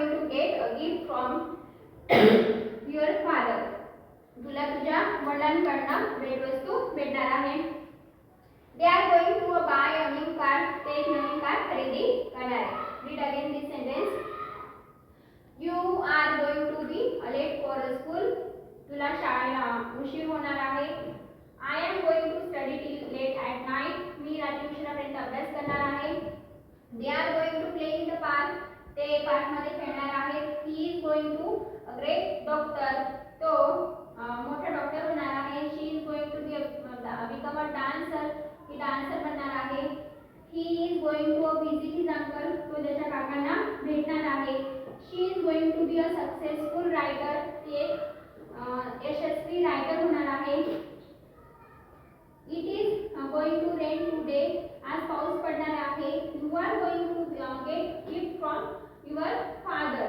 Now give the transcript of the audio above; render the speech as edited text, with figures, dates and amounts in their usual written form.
going to get a gift from your father. तुला तुझ्या वडिलांकडून भेटवस्तू भेटणार आहे. They are going to buy a new car. ते एक नवीन कार खरेदी करणार आहे. Read again this sentence. You are going to be late for school. तुला शाळेला उशीर होणार आहे. I am going to study till late at night. मी रात्री उशिरापर्यंत अभ्यास करणार आहे. They are going to play in the park. ते पार्कमध्ये खेळणार आहेत. He is going to a great doctor. तो मोठा डॉक्टर होणार आहे. She is going to become a dancer. He dancer बनणार आहे. He is going to visit his uncle. तो त्याच्या काकांना भेटणार आहे. She is going to be a successful writer. ती एक यशस्वी रायटर होणार आहे. It is going to rain today. आज पाऊस पडणार आहे. You are going to get gift from your father.